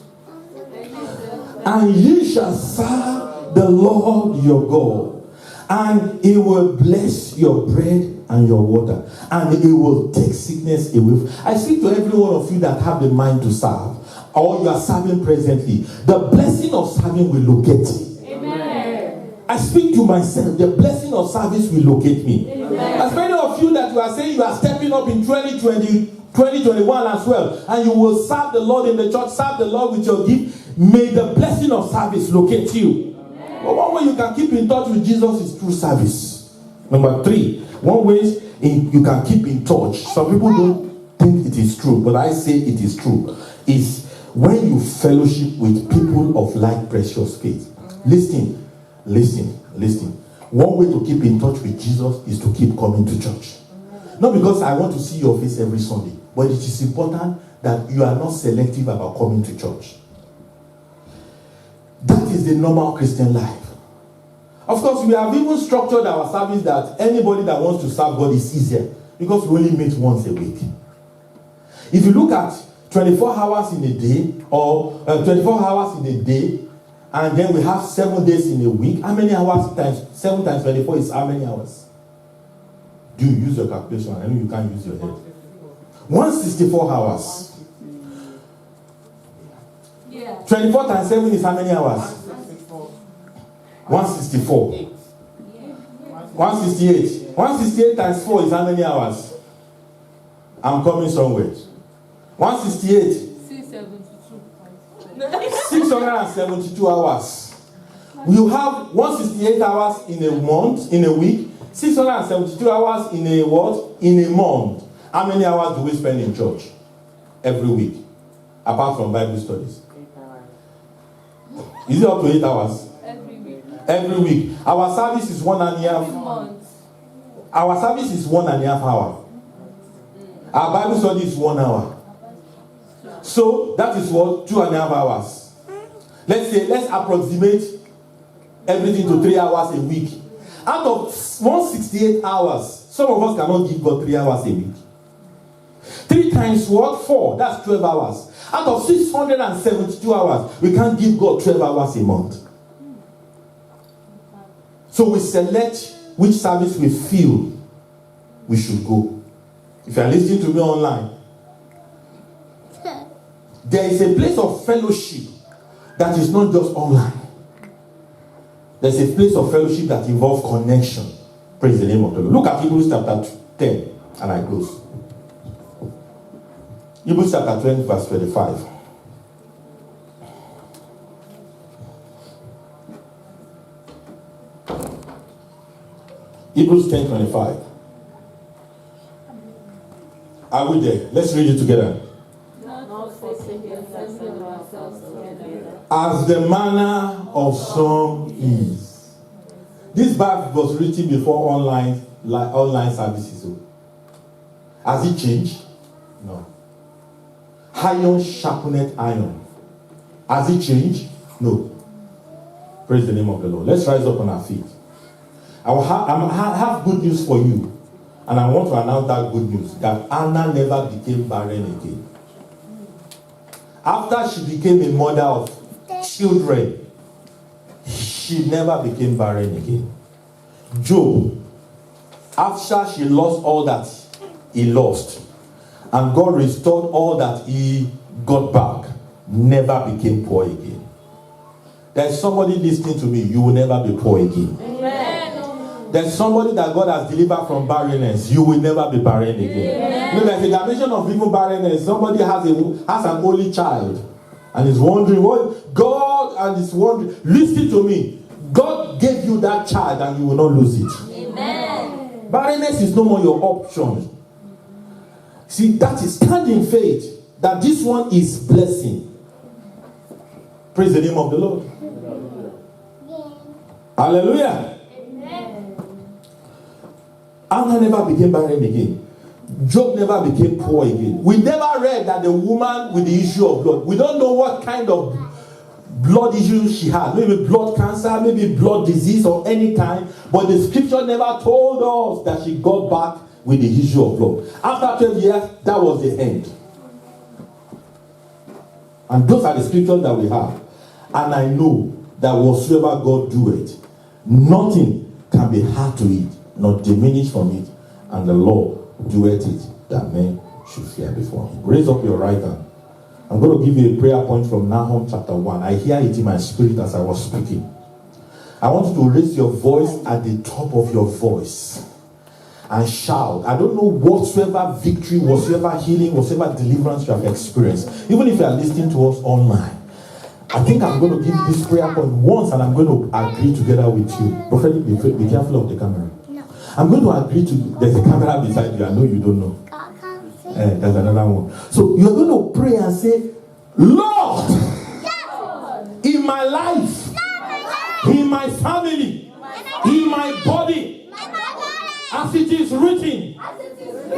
And ye shall serve the Lord your God, and he will bless your bread and your water, and he will take sickness away. I speak to every one of you that have the mind to serve, or you are serving presently. The blessing of serving will locate you. Amen. I speak to myself, the blessing of service will locate me. Amen. As many of you that you are saying you are stepping up in 2021 as well, and you will serve the Lord in the church, serve the Lord with your gift. May the blessing of service locate you. But one way you can keep in touch with Jesus is through service. Number 3, one way you can keep in touch. Some people don't think it is true, but I say it is true. Is when you fellowship with people of like precious faith. Listen. One way to keep in touch with Jesus is to keep coming to church. Not because I want to see your face every Sunday, but it is important that you are not selective about coming to church. That is the normal Christian life. Of course, we have even structured our service that anybody that wants to serve God is easier, because we only meet once a week. If you look at 24 hours in a day, or 24 hours in a day, and then we have 7 days in a week, how many hours times 7 times 24 is how many hours? Do you use your calculation? I know you can't use your head. 164 hours. Yeah. 24 times 7 is how many hours? 164. 168. 168 times 4 is how many hours? I'm coming somewhere. 168. 672 hours. You have 168 hours in a month, in a week. 672 hours in a what? In a month. How many hours do we spend in church every week? Apart from Bible studies. 8 hours. Is it up to 8 hours? Every week. Every week. Our service is 1.5. Month. Our service is 1.5 hour. Our Bible study is 1 hour. So that is what? 2.5 hours. Let's approximate everything to 3 hours a week. Out of 168 hours, some of us cannot give God 3 hours a week. 3 times what? 4. That's 12 hours. Out of 672 hours, we can't give God 12 hours a month. So we select which service we feel we should go. If you are listening to me online, there is a place of fellowship that is not just online. There's a place of fellowship that involves connection. Praise the name of the Lord. Look at Hebrews chapter 10, and I close. Hebrews chapter 20, verse 25. Hebrews 10:25. Are we there? Let's read it together. Not forsaking assembling ourselves together. As the manner of some is. This Bible was written before online services. Has it changed? No. Iron sharpeneth iron. Has it changed? No. Praise the name of the Lord. Let's rise up on our feet. I have good news for you. And I want to announce that good news. That Anna never became barren again. After she became a mother of children, she never became barren again. Job, after she lost all that he lost, and God restored all that he got back, never became poor again. There's somebody listening to me, you will never be poor again. Amen. There's somebody that God has delivered from barrenness, you will never be barren again. Amen. You know, there's a dimension of even barrenness. Somebody has an only child and is wondering what God, and is wondering. Listen to me. God gave you that child and you will not lose it. Amen. Barrenness is no more your option. See, that is standing faith that this one is blessing. Praise the name of the Lord. Hallelujah. Anna never became barren again. Job never became poor again. We never read that the woman with the issue of blood, we don't know what kind of blood issue she had. Maybe blood cancer, maybe blood disease of any kind. But the scripture never told us that she got back with the issue of blood. After 12 years, that was the end. And those are the scriptures that we have. And I know that whatsoever God doeth, nothing can be hard to it, nor diminish from it. And the Lord doeth it, that men should fear before him. Raise up your right hand. I'm going to give you a prayer point from Nahum chapter 1. I hear it in my spirit as I was speaking. I want you to raise your voice at the top of your voice and shout. I don't know whatsoever victory, whatsoever healing, whatsoever deliverance you have experienced. Even if you are listening to us online, I think I'm going to give this prayer point once and I'm going to agree together with you. Prophet, be careful of the camera. I'm going to agree to, there's a camera beside you. I know you don't know. There's another one. So you're going to pray and say, Lord, in my life, in my family, in my body, as it is written,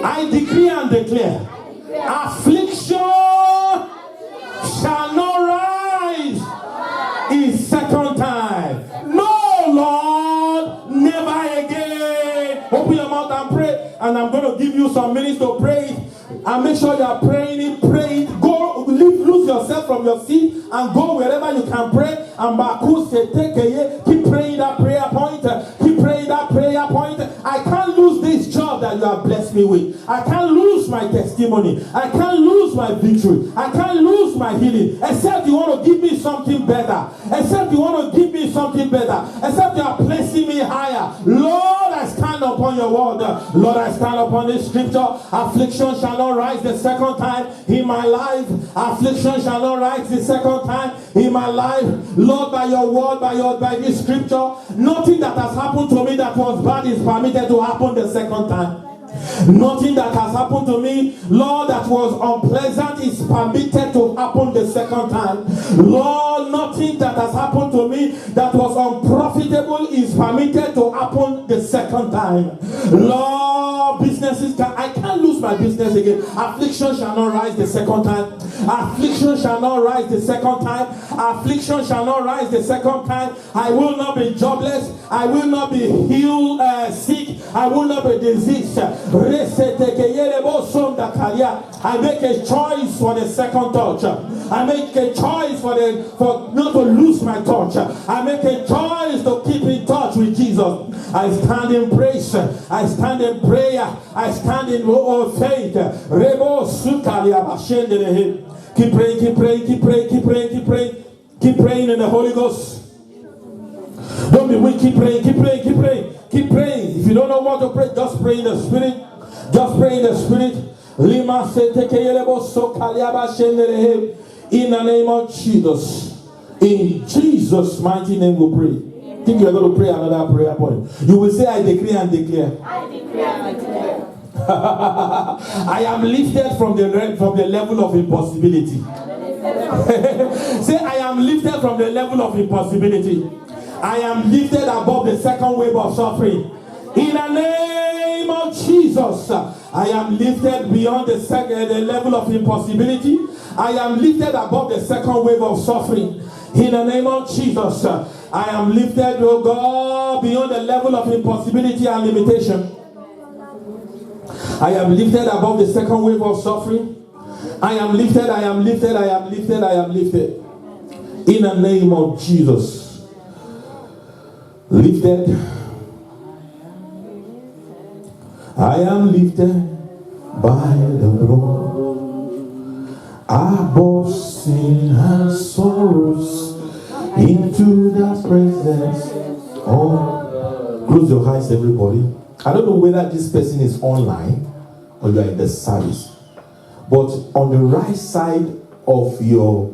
I decree and declare, affliction shall not rise in second time. No, Lord, never again. Open your mouth and pray. And I'm going to give you some minutes to pray it. And make sure you are praying it, pray it. Go, lose yourself from your seat and go wherever you can pray. And keep praying that prayer point. Keep praying that prayer point. I can't lose this job that you have blessed me with. I can't lose my testimony. I can't lose my victory. I can't lose my healing. Except you want to give me something better. Except you want to give me something better. Except you are placing me higher. Lord, I stand upon your word. Lord, I stand upon this scripture. Affliction shall not rise the second time in my life. Affliction shall not rise the second time in my life. Lord, by your word, by this scripture, nothing that has happened to me that was bad is permitted to happen the second time. Nothing that has happened to me, Lord, that was unpleasant is permitted to happen the second time. Lord, nothing that has happened to me that was unprofitable is permitted to happen the second time. Lord, businesses, I can't lose my business again. Affliction shall not rise the second time. Affliction shall not rise the second time. Affliction shall not rise the second time. I will not be jobless. I will not be healed, sick. I will not be diseased. I make a choice for the second touch. I make a choice for not to lose my touch. I make a choice to keep in touch with Jesus. I stand in praise. I stand in prayer. I stand in faith. Keep praying, keep praying, keep praying, keep praying, keep praying. Keep praying in the Holy Ghost. Don't be weak. Keep praying, keep praying, keep praying. Keep praying. If you don't know what to pray, just pray in the Spirit. Just pray in the Spirit. In the name of Jesus. In Jesus' mighty name we pray. I think you are going to pray another prayer point. You will say, I decree and declare. I decree and declare. I am lifted from the level of impossibility. Say, I am lifted from the level of impossibility. I am lifted above the second wave of suffering. In the name of Jesus, I am lifted beyond the level of impossibility. I am lifted above the second wave of suffering. In the name of Jesus, I am lifted, oh God, beyond the level of impossibility and limitation. I am lifted above the second wave of suffering. I am lifted, I am lifted, I am lifted, I am lifted. In the name of Jesus. Lifted. I am lifted by the Lord above sin and sorrows into the presence of. Close your eyes, everybody. I don't know whether this person is online or you are in the service, but on the right side of your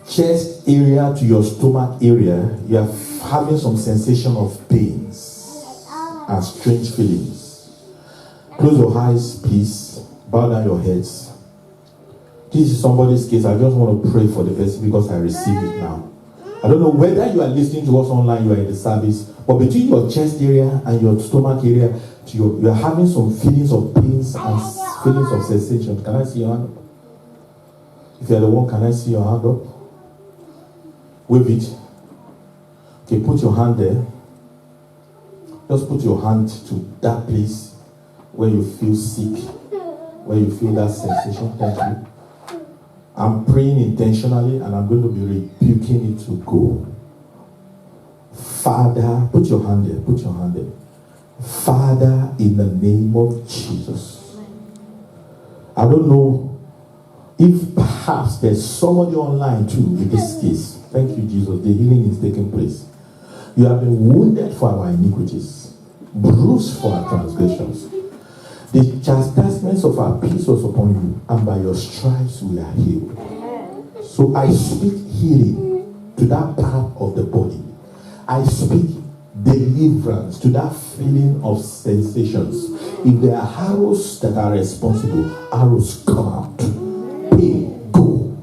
chest area to your stomach area, you are having some sensation of pains and strange feelings. Close your eyes, please. Bow down your heads. This is somebody's case. I just want to pray for the person because I receive it now. I don't know whether you are listening to us online, you are in the service, but between your chest area and your stomach area, you are having some feelings of pains and feelings of sensation. Can I see your hand up? If you are the one, can I see your hand up? Wave it. Okay, put your hand there. Just put your hand to that place. where you feel sick, where you feel that sensation. Thank you. I'm praying intentionally and I'm going to be rebuking it to go. Father, put your hand there, put your hand there. Father, in the name of Jesus. I don't know if perhaps there's somebody online too with this case. Thank you, Jesus. The healing is taking place. You have been wounded for our iniquities, bruised for our transgressions. The chastisements of our peace was upon you, and by your stripes we are healed. So I speak healing to that part of the body. I speak deliverance to that feeling of sensations. If there are arrows that are responsible, arrows come out. Pain, go.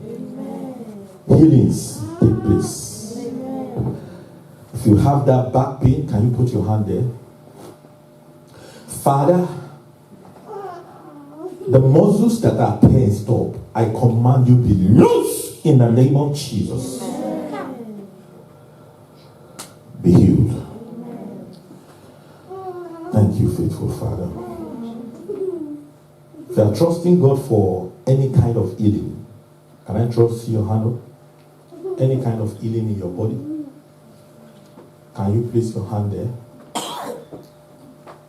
Healings take place. If you have that back pain, can you put your hand there? Father, the muscles that are tensed up, I command you be loose in the name of Jesus. Be healed. Thank you, faithful Father. If you are trusting God for any kind of healing, can I trust your hand up? Any kind of healing in your body? Can you place your hand there?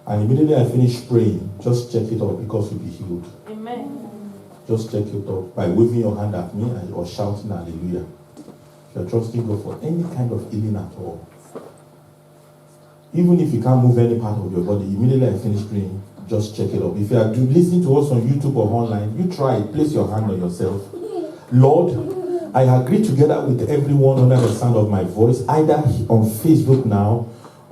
And immediately I finish praying, just check it out because you'll be healed. Amen. Just check it out by waving your hand at me or shouting hallelujah. If you're trusting God for any kind of healing at all, even if you can't move any part of your body, immediately I finish praying, just check it out. If you are listening to us on YouTube or online, you try it. Place your hand on yourself. Lord, I agree together with everyone under the sound of my voice, either on Facebook now,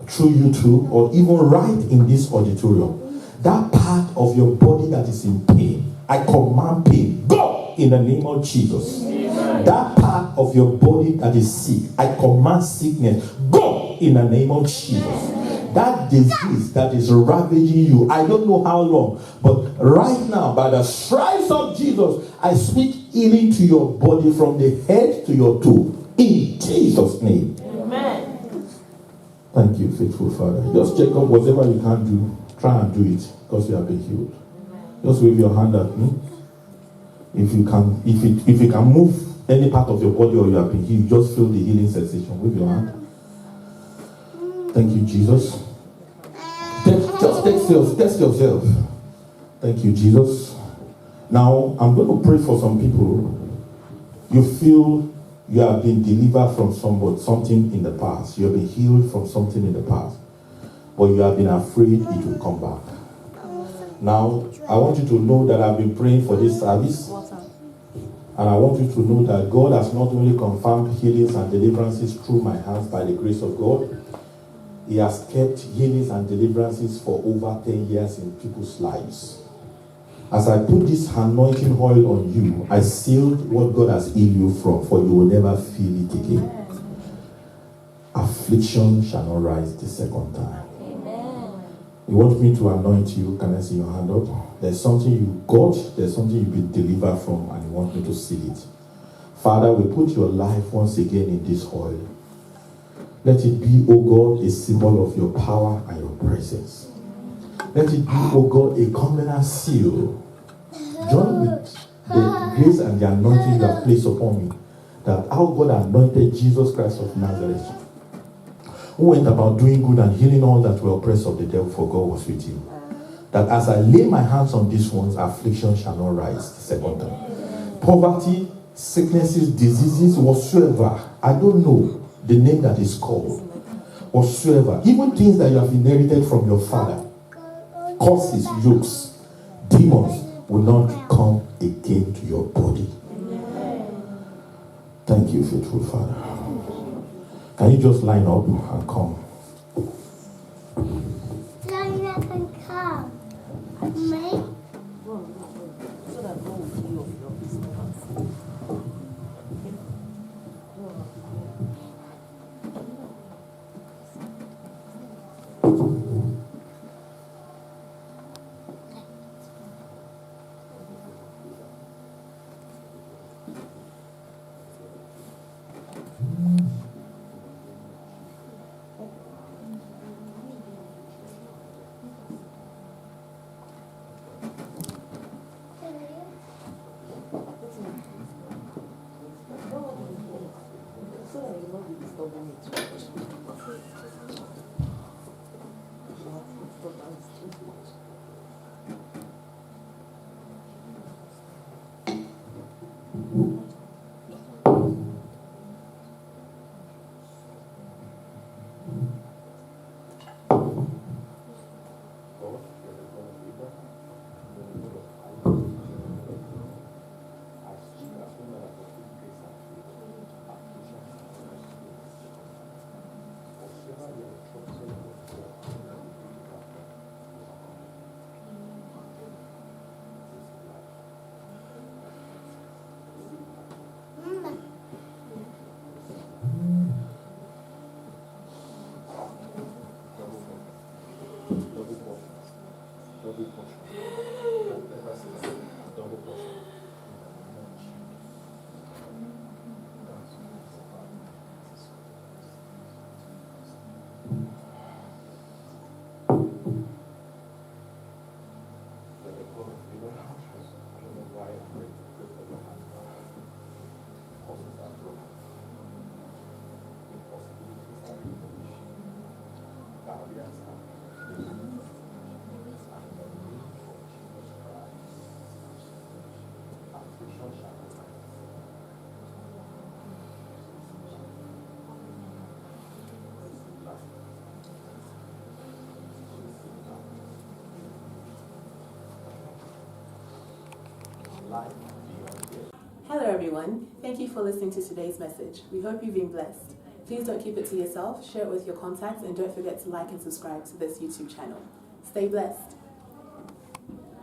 through YouTube, or even right in this auditorium. That part of your body that is in pain, I command pain, go in the name of Jesus. Amen. That part of your body that is sick, I command sickness, go in the name of Jesus. That disease that is ravaging you, I don't know how long, but right now, by the stripes of Jesus, I speak healing to your body from the head to your toe, in Jesus' name. Amen. Thank you, faithful Father. Just check up whatever you can do. Try and do it because you have been healed. Just wave your hand at me. If you can move any part of your body or you have been healed, just feel the healing sensation. Wave your hand. Thank you, Jesus. Just test yourself. Thank you, Jesus. Now, I'm going to pray for some people. You feel you have been delivered from something in the past. You have been healed from something in the past. But you have been afraid it will come back. Now, I want you to know that I've been praying for this service. And I want you to know that God has not only confirmed healings and deliverances through my hands by the grace of God, He has kept healings and deliverances for over 10 years in people's lives. As I put this anointing oil on you, I sealed what God has healed you from, for you will never feel it again. Affliction shall not rise the second time. You want me to anoint you? Can I see your hand up? There's something you got, there's something you've been delivered from, and you want me to seal it. Father, we put your life once again in this oil. Let it be, O God, a symbol of your power and your presence. Let it be, O God, a covenant seal. Join with the grace and the anointing you have placed upon me, that how God anointed Jesus Christ of Nazareth, who went about doing good and healing all that were oppressed of the devil, for God was with him. That as I lay my hands on these ones, affliction shall not rise the second time. Poverty, sicknesses, diseases, whatsoever, I don't know the name that is called, whatsoever, even things that you have inherited from your father, curses, yokes, demons will not come again to your body. Thank you, faithful Father. Can you just line up and come? Line up and come. Mate. Hello everyone, thank you for listening to today's message. We hope you've been blessed. Please don't keep it to yourself, share it with your contacts, and don't forget to like and subscribe to this YouTube channel. Stay blessed.